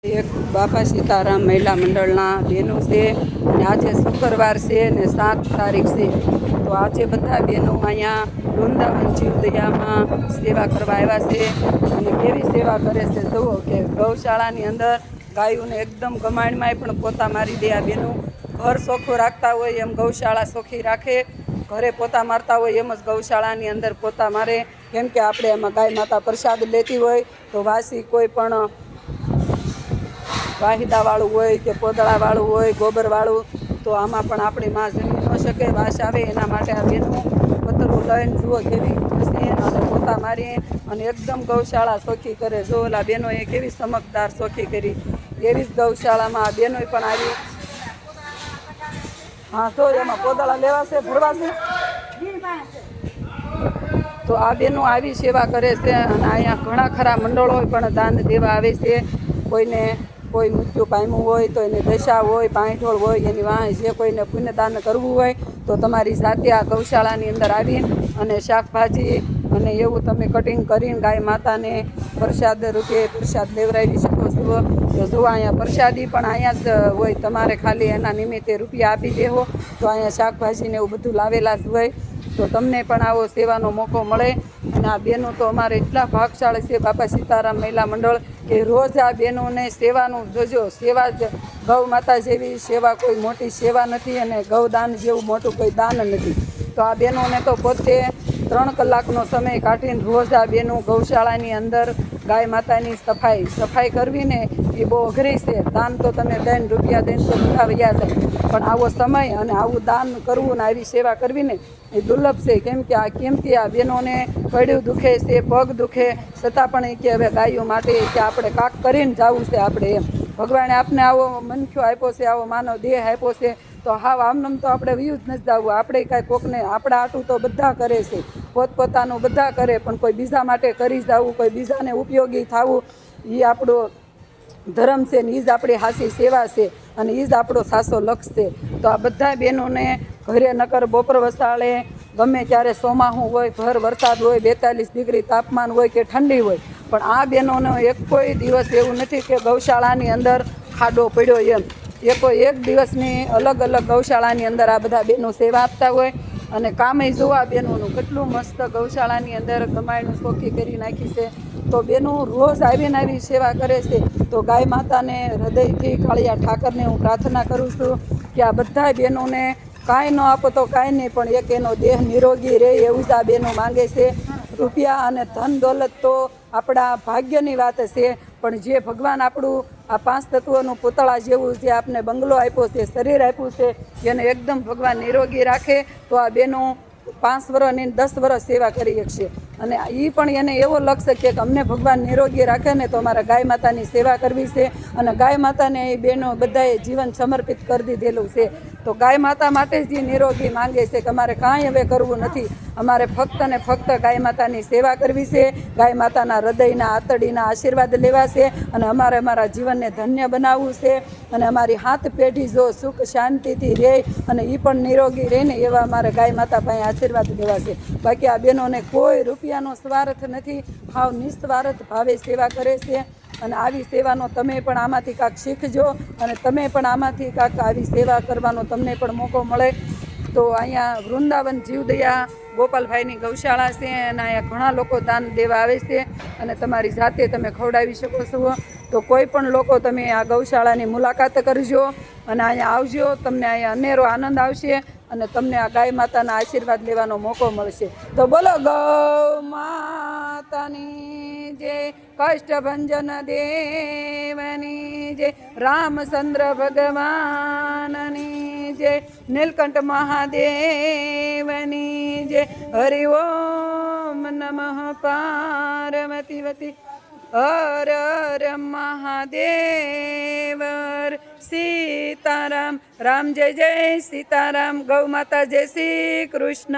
એક બાપા સીતારામ મહિલા મંડળના બહેનો છે અને આજે શુક્રવાર છે ને 7 તારીખ છે. તો આજે બધા બહેનો અહીંયા વૃંદાવન જીવદયામાં સેવા કરવા આવ્યા છે અને કેવી સેવા કરે છે જુઓ કે ગૌશાળાની અંદર ગાયોને એકદમ ગમાણમાંય પણ પોતા મારી દે. આ બહેનો ઘર ચોખ્ખું રાખતા હોય એમ ગૌશાળા ચોખ્ખી રાખે, ઘરે પોતા મારતા હોય એમ જ ગૌશાળાની અંદર પોતા મારે. કેમ કે આપણે એમાં ગાય માતા પ્રસાદ લેતી હોય તો વાસી કોઈ પણ વાહિદાવાળું હોય કે પોદળાવાળું હોય ગોબરવાળું તો આમાં પણ આપણી માં જમી ન શકે, વાસ આવે. એના માટે આ બેનું પતરું લઈને જુઓ કેવી ખુશી અને પોતા મારી અને એકદમ ગૌશાળા ચોખ્ખી કરે. જો ઓલા બહેનોએ કેવી ચમકદાર ચોખ્ખી કરી. એવી જ ગૌશાળામાં આ બહેનોય પણ આવી. હા, તો એમાં પોદળા લેવા છે, ભરવા છે. તો આ બહેનો આવી સેવા કરે છે અને અહીંયા ઘણા ખરા મંડળો પણ દાન દેવા આવે છે. કોઈને કોઈ મૃત્યુ પામ્યું હોય તો એને દશા હોય, પાંઠોળ હોય, એની વાંહે જે કોઈને પુણ્યદાન કરવું હોય તો તમારી જાતે આ ગૌશાળાની અંદર આવી અને શાકભાજી અને એવું તમે કટિંગ કરીને ગાય માતાને પ્રસાદ રૂપે પ્રસાદ લેવડાવી શકો છો. તો જો અહીંયા પ્રસાદી પણ અહીંયા જ હોય, તમારે ખાલી એના નિમિત્તે રૂપિયા આપી દેવો તો અહીંયા શાકભાજીને એવું બધું લાવેલા જ હોય. તો તમને પણ આવો સેવાનો મોકો મળે. અને આ બહેનો તો અમારે એટલા ભાગશાળી છે બાપા સીતારામ મહિલા મંડળ કે રોજ આ બહેનોને સેવાનું જોજો. સેવા જ ગૌ માતા જેવી સેવા કોઈ મોટી સેવા નથી અને ગૌદાન જેવું મોટું કોઈ દાન નથી. તો આ બહેનોને તો પોતે 3 કલાકનો સમય કાઢીને રોજ આ બહેનો ગૌશાળાની અંદર ગાય માતાની સફાઈ કરવી ને એ બહુ અઘરી છે. દાન તો તમે દઈને રૂપિયા દઈને તો બધા વયા જાય, પણ આવો સમય અને આવું દાન કરવું ને આવી સેવા કરવી ને એ દુર્લભ છે. કેમ કે આ કેમથી આ બહેનોને પડ્યું દુખે છે, પગ દુખે, છતાં પણ એ કે હવે ગાયો માટે કે આપણે કાક કરીને જવું છે. આપણે એમ ભગવાને આપને આવો મનખ્યો આપ્યો છે, આવો માનવ દેહ આપ્યો છે, તો હાવ આમનામ તો આપણે વ્યૂ જ નથી જવું. આપણે કાંઈ કોકને આપણા આટું તો બધા કરે છે, પોતપોતાનું બધા કરે, પણ કોઈ બીજા માટે કરી જવું, કોઈ બીજાને ઉપયોગી થવું એ આપણો ધર્મ છે ને એ જ આપણી સાચી સેવા છે અને એ જ આપણો સાચો લક્ષ્ય છે. તો આ બધા બહેનોને ઘરે નકર બપોર વસાળે ગમે ત્યારે ચોમાસું હોય, ભર વરસાદ હોય, 42 ડિગ્રી તાપમાન હોય કે ઠંડી હોય, પણ આ બહેનોનો એક કોઈ દિવસ એવું નથી કે ગૌશાળાની અંદર ખાડો પડ્યો એમ. એક દિવસની અલગ અલગ ગૌશાળાની અંદર આ બધા બહેનો સેવા આપતા હોય અને કામે જોવા બહેનોનું કેટલું મસ્ત ગૌશાળાની અંદર કમાણીનું ચોખ્ખી કરી નાખી છે. તો બહેનો રોજ આવીને આવી સેવા કરે છે. તો ગાય માતાને હૃદયથી કાળિયા ઠાકરને હું પ્રાર્થના કરું છું કે આ બધા બહેનોને કાંઈ ન આપો તો કાંઈ નહીં, પણ એક એનો દેહ નિરોગી રહે એવું જ આ બહેનો માંગે છે. રૂપિયા અને ધન દોલત તો આપણા ભાગ્યની વાત છે, પણ જે ભગવાન આપણું આ 5 તત્વોનું પૂતળા જેવું જે આપને બંગલો આપ્યો છે, શરીર આપ્યું છે, એને એકદમ ભગવાન નિરોગી રાખે તો આ બહેનો 5 વર્ષની 10 વર્ષ સેવા કરી શકશે. અને એ પણ એને એવો લક્ષ્ય છે કે અમને ભગવાન નિરોગી રાખે ને તો અમારા ગાય માતાની સેવા કરવી છે. અને ગાય માતાને એ બહેનો બધાએ જીવન સમર્પિત કરી દીધેલું છે. તો ગાય માતા માટે જ એ નિરોગી માંગે છે કે અમારે કાંઈ હવે કરવું નથી, અમારે ફક્ત ને ફક્ત ગાય માતાની સેવા કરવી છે, ગાય માતાના હૃદયના આતડીના આશીર્વાદ લેવા છે અને અમારે અમારા જીવનને ધન્ય બનાવવું છે. અને અમારી 7 પેઢી જો સુખ શાંતિથી રહે અને એ પણ નિરોગી રહે ને એવા અમારે ગાય માતા પાસે આશીર્વાદ લેવા છે. બાકી આ બહેનોને કોઈ રૂપિયાનો સ્વાર્થ નથી, હાવ નિસ્વાર્થ ભાવે સેવા કરે છે. અને આવી સેવાનો તમે પણ આમાંથી કાંઈક શીખજો અને તમે પણ આમાંથી કાંઈક આવી સેવા કરવાનો તમને પણ મોકો મળે. તો અહીંયા વૃંદાવન જીવદયા ગોપાલભાઈની ગૌશાળા છે અને અહીંયા ઘણા લોકો દાન દેવા આવે છે અને તમારી જાતે તમે ખવડાવી શકો છો. તો કોઈ પણ લોકો તમે આ ગૌશાળાની મુલાકાત કરજો અને અહીંયા આવજો, તમને અહીંયા અનેરો આનંદ આવશે અને તમને આ ગાય માતાના આશીર્વાદ લેવાનો મોકો મળશે. તો બોલો ગૌ માતાની જય, કષ્ટભંજન દેવની જય, રામચંદ્ર ભગવાનની જય, નીલકંઠ મહાદેવની જય. હરિ ઓમ નમઃ પાર્વતી વતી હર હર મહાદેવ. સીતારામ રામ જય જય સીતારામ. ગૌ માતા જય શ્રી કૃષ્ણ.